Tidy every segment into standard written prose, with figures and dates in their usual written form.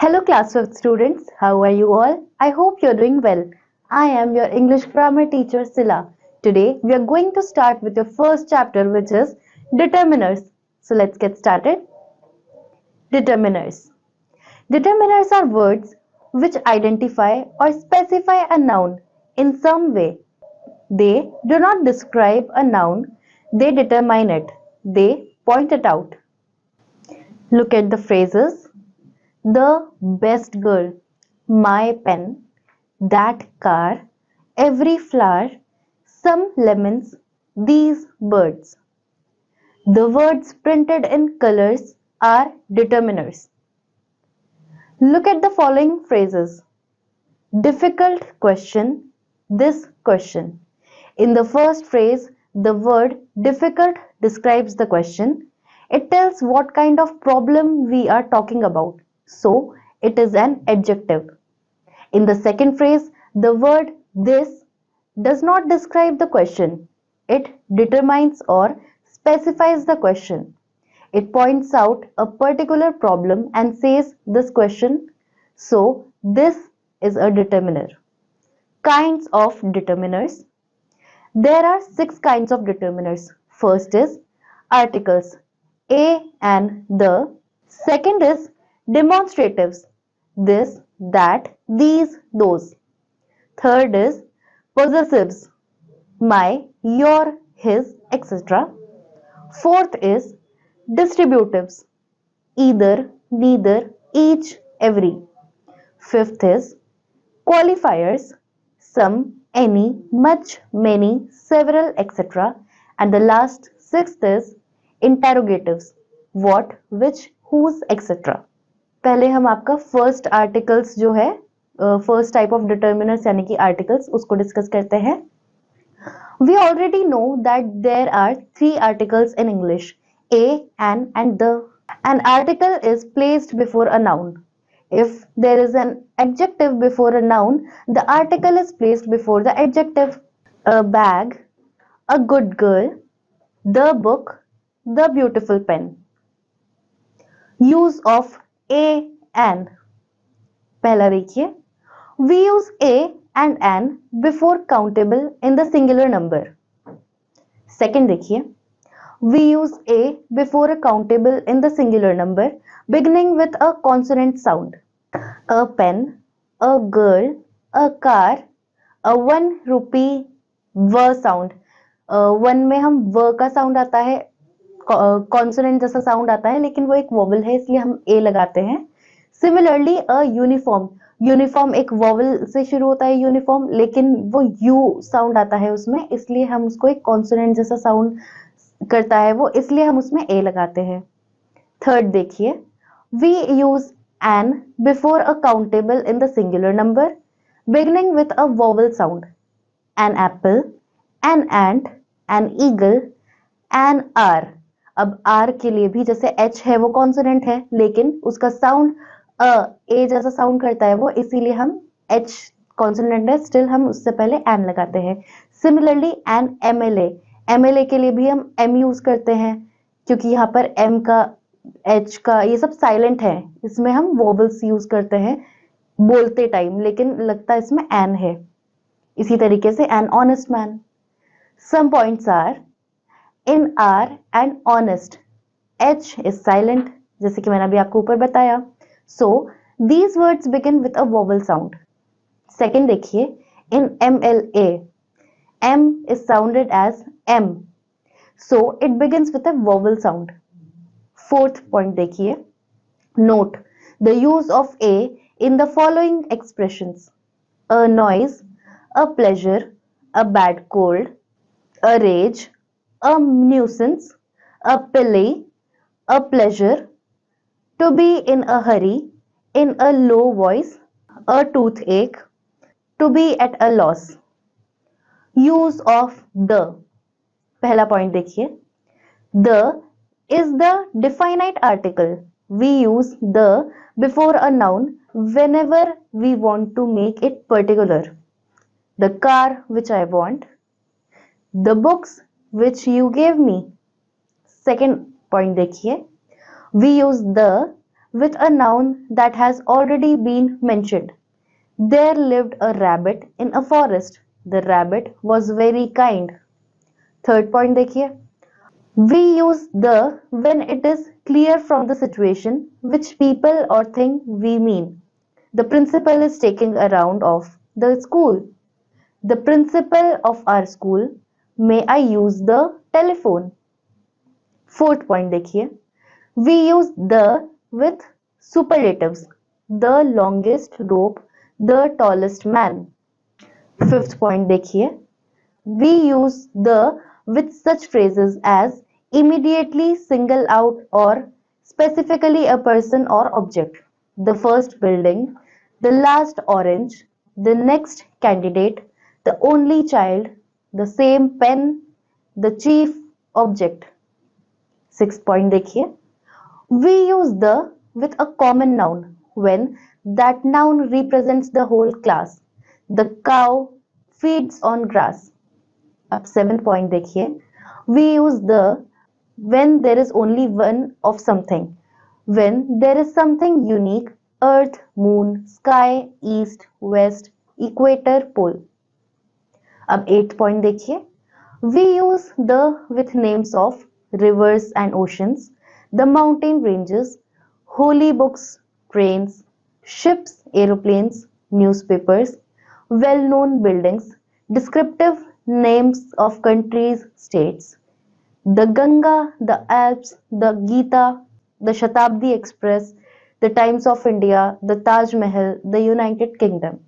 Hello, class 5 students. How are you all? I hope you're doing well. I am your English grammar teacher Sila. Today, we are going to start with your first chapter, which is determiners. So, let's get started. Determiners. Determiners are words which identify or specify a noun in some way. They do not describe a noun, they determine it. They point it out. Look at the phrases. The best girl, my pen, that car, every flower, some lemons, these birds. The words printed in colors are determiners. Look at the following phrases. Difficult question, this question. In the first phrase, the word difficult describes the question. It tells what kind of problem we are talking about. So, it is an adjective. In the second phrase, the word this does not describe the question. It determines or specifies the question. It points out a particular problem and says this question. So, this is a determiner. Kinds of determiners. There are 6 kinds of determiners. First is articles a and the. Second is demonstratives this, that, these, those. Third is possessives my, your, his, etc. Fourth is distributives either, neither, each, every. Fifth is qualifiers some, any, much, many, several, etc. And the last, sixth is interrogatives what, which, whose, etc. पहले हम आपका first articles जो है first type of determiners यानी कि articles उसको discuss करते हैं. We already know that there are 3 articles in English: a, an, and the. An article is placed before a noun. If there is an adjective before a noun, the article is placed before the adjective. A bag, a good girl, the book, the beautiful pen. Use of a, an. पहला देखिए. We use a and an before countable in the singular number. Second देखिए. We use a before a countable in the singular number beginning with a consonant sound. A pen, a girl, a car, a 1 rupee, व sound. One में हम व का sound आता है, consonant जैसा sound आता है, लेकिन वो एक वोवल है इसलिए हम ए लगाते हैं. Similarly a uniform. यूनिफॉर्म एक वोवल से शुरू होता है यूनिफॉर्म, लेकिन वो यू साउंड आता है उसमें, इसलिए हम उसको एक कॉन्सोनेंट जैसा साउंड करता है वो, इसलिए हम उसमें ए लगाते हैं. थर्ड देखिए. We use an before a countable in the singular number beginning with a vowel sound. An apple, an ant, an eagle, an r. अब r के लिए भी जैसे h है वो कॉन्सोनेंट है, लेकिन उसका साउंड ए जैसा साउंड करता है वो, इसीलिए हम h कॉन्सोनेंट है स्टिल हम उससे पहले एन लगाते हैं. सिमिलरली एन एमएलए के लिए भी हम एम यूज करते हैं क्योंकि यहाँ पर एम का एच का ये सब साइलेंट है, इसमें हम वोबल्स यूज करते हैं बोलते टाइम, लेकिन लगता इसमें एन है. इसी तरीके से an honest man. Some points are in hour and honest H is silent, जैसे कि मैंने अभी आपको ऊपर बताया. So these words begin with a vowel sound. Second देखिए. In M L A M is sounded as M, so it begins with a vowel sound. Fourth point देखिए. Note the use of a in the following expressions: a noise, a pleasure, a bad cold, a rage, a nuisance, a pity, a pleasure, to be in a hurry, in a low voice, a toothache, to be at a loss. Use of the. पहला पॉइंट देखिए. The is the definite article. We use the before a noun whenever we want to make it particular. The car which I want, the books which you gave me. Second point देखिए. We use the with a noun that has already been mentioned. There lived a rabbit in a forest. The rabbit was very kind. Third point देखिए, we use the when it is clear from the situation which people or thing we mean. The principal is taking a round of the school. The principal of our school. May I use the telephone? Fourth point देखिए, we use the with superlatives. The longest rope, the tallest man. Fifth point देखिए, we use the with such phrases as immediately, single out, or specifically a person or object. The first building, the last orange, the next candidate, the only child, the same pen, the chief object. Six point देखिए, we use the with a common noun when that noun represents the whole class. The cow feeds on grass. अब seven point देखिए, we use the when there is only one of something, when there is something unique, earth, moon, sky, east, west, equator, pole. अब eight point देखिए, we use the with names of rivers and oceans, the mountain ranges, holy books, trains, ships, aeroplanes, newspapers, well-known buildings, descriptive names of countries, states, the Ganga, the Alps, the Gita, the Shatabdi Express, the Times of India, the Taj Mahal, the United Kingdom.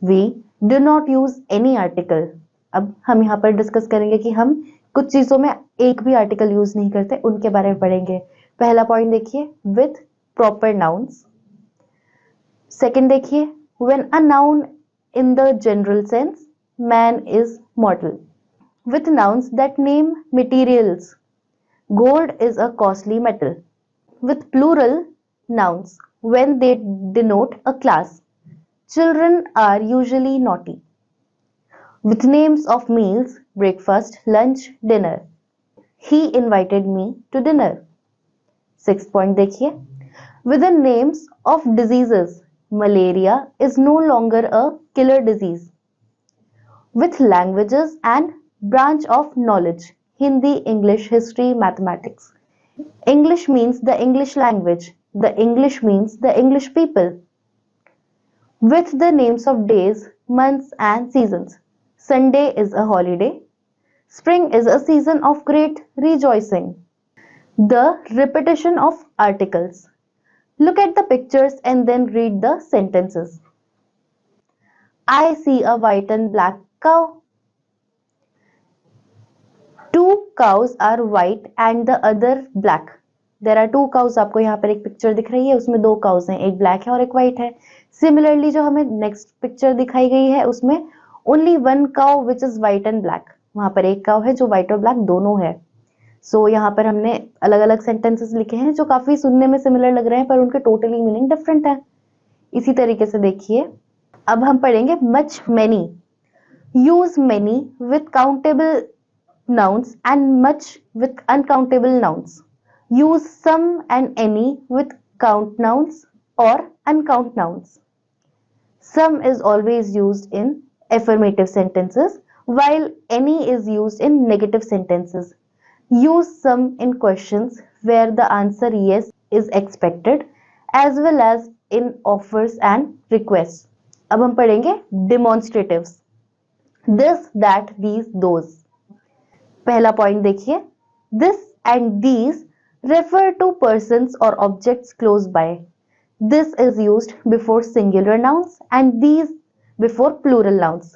We do not use any article. अब हम यहाँ पर discuss करेंगे कि हम कुछ चीजों में एक भी आर्टिकल यूज नहीं करते, उनके बारे में पढ़ेंगे. पहला पॉइंट देखिए, विथ प्रॉपर नाउन्स. सेकंड देखिए, when a noun in the general sense, man is मॉर्टल. With nouns that name materials, gold is a costly metal. With plural nouns when they denote a class, children are usually naughty. With names of meals, breakfast, lunch, dinner. He invited me to dinner. Sixth point देखिए, with the names of diseases, malaria is no longer a killer disease. With languages and branch of knowledge, Hindi, English, history, mathematics. English means the English language. The English means the English people. With the names of days, months, and seasons. Sunday is a holiday. Spring is a season of great rejoicing. The repetition of articles. Look at the pictures and then read the sentences. I see a white and black cow. Two cows are white and the other black. There are two cows. आपको यहाँ पर एक picture दिख रही है, उसमें दो cows हैं, एक black है और एक white है. Similarly जो हमें next पिक्चर दिखाई गई है उसमें only one cow which is white and black. वहां पर एक cow है जो white और black दोनों है. So यहाँ पर हमने अलग अलग sentences लिखे हैं जो काफी सुनने में similar लग रहे हैं पर उनके totally meaning different है. इसी तरीके से देखिए, अब हम पढ़ेंगे much, many. Use many with countable nouns and much with uncountable nouns. Use some and any with count nouns or uncount nouns. Some is always used in affirmative sentences while any is used in negative sentences. Use some in questions where the answer yes is expected as well as in offers and requests. अब हम पढ़ेंगे demonstratives. This, that, these, those. पहला पॉइंट देखिए, this and these refer to persons or objects close by. This is used before singular nouns and these before plural nouns.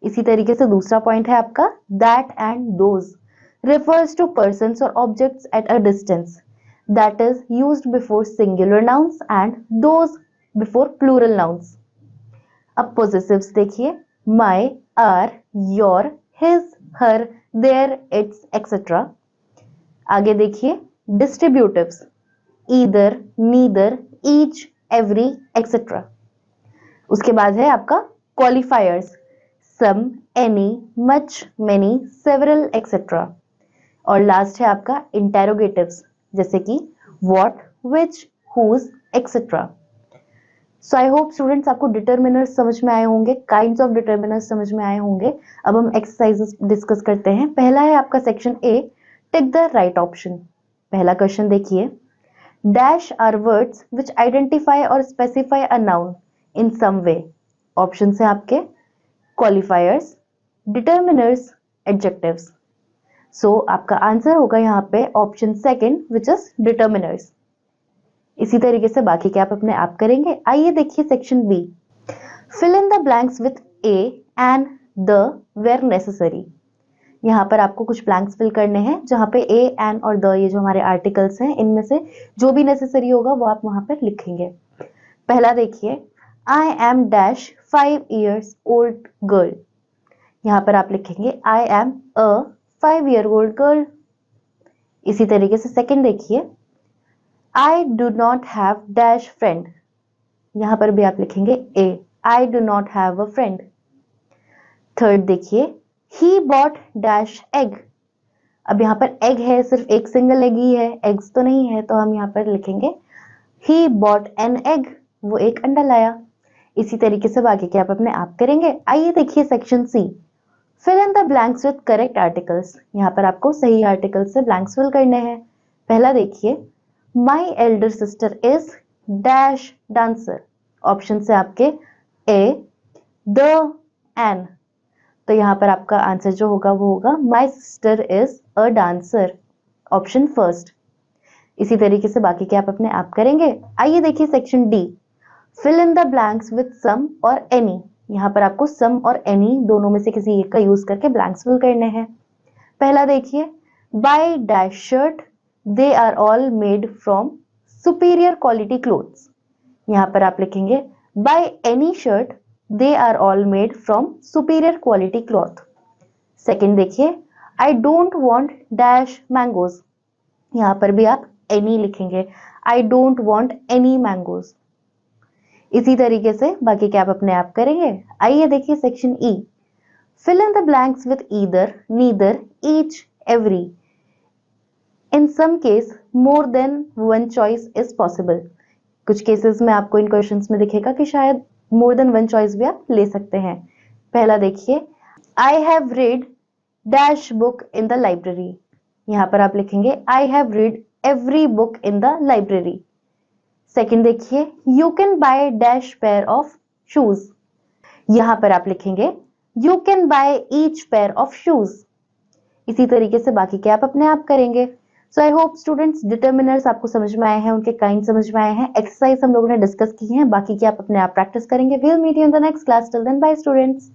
इसी तरीके से दूसरा पॉइंट है आपका that and those refers to persons or objects at a distance. That is used before singular nouns and those before plural nouns. अब possessives देखिए, my, our, your, his, her, their, its, etc. आगे देखिए distributives, either, neither, each, every, etc. उसके बाद है आपका qualifiers, some, any, much, many, several, etc. और last है आपका interrogatives जैसे कि what, which, whose, etc. So I hope students आपको डिटर्मिनर्स समझ में आए होंगे, काइंड्स ऑफ डिटर्मिनर्स समझ में आए होंगे। अब हम एक्सरसाइजेस डिस्कस करते हैं। पहला है आपका section A, tick the right option. पहला क्वेश्चन देखिए, dash are words which identify or specify a noun in some way. Option है आपके क्वालिफायर्स, डिटर्मिनर्स, एडजेक्टिव्स। सो आपका आंसर होगा यहाँ पे option second which is determiners. इसी तरीके से बाकी के आप अपने आप करेंगे। आइए देखिए section B, fill in the blanks with a and the where necessary. यहाँ पर आपको कुछ ब्लैंक्स फिल करने हैं जहाँ पे ए एंड और द ये जो हमारे आर्टिकल्स हैं इनमें से जो भी नेसेसरी होगा वो आप वहां पर लिखेंगे। पहला देखिए, I am dash 5 years old girl. यहाँ पर आप लिखेंगे I am a 5 year old girl. इसी तरीके से सेकंड देखिए, I do not have dash friend। यहां पर भी आप लिखेंगे A, I do not have a friend। Third देखिए, he bought dash egg। अब यहाँ पर egg है, सिर्फ एक सिंगल egg ही है, eggs तो नहीं है, तो हम यहाँ पर लिखेंगे he bought an egg। वो एक अंडा लाया। इसी तरीके से बाकी के आप अपने आप करेंगे। आइए देखिए section C, fill in the blanks with correct articles. यहाँ पर आपको सही आर्टिकल्स से ब्लैंक्स फिल करने हैं। पहला देखिए, My elder sister is dash dancer। Option से आपके A, the, and। तो यहाँ पर आपका आंसर जो होगा वो होगा My sister is a dancer। Option first. इसी तरीके से बाकी के आप अपने आप करेंगे। आइए देखिए section D, fill in the blanks with some और एनी। यहाँ पर आपको सम और एनी दोनों में से किसी एक का यूज करके ब्लैंक्स फिल करने हैं। पहला देखिए, buy dash shirt they are all made from superior quality clothes. यहाँ पर आप लिखेंगे buy any shirt they are all made from superior quality cloth. Second देखिए, I don't want dash mangoes. यहाँ पर भी आप एनी लिखेंगे, I don't want any mangoes. इसी तरीके से बाकी के आप अपने आप करेंगे। आइए देखिए section E, fill in the blanks with either, neither, each, every. In some case more than one choice is possible. कुछ केसेस में आपको इन क्वेश्चंस में दिखेगा कि शायद मोर देन वन चॉइस भी आप ले सकते हैं। पहला देखिए, I have read dash book in the library. यहाँ पर आप लिखेंगे I have read every book in the library. Second देखिए, you can buy dash pair of shoes. यहाँ पर आप लिखेंगे you can buy each pair of shoes. इसी तरीके से बाकी के आप अपने आप करेंगे। So I hope students determiners आपको समझ में आए हैं, उनके काइंड समझ में आए हैं। एक्सरसाइज हम लोगों ने डिस्कस की है, बाकी की आप अपने आप प्रैक्टिस करेंगे। Will meet you in the next class. Till then bye students.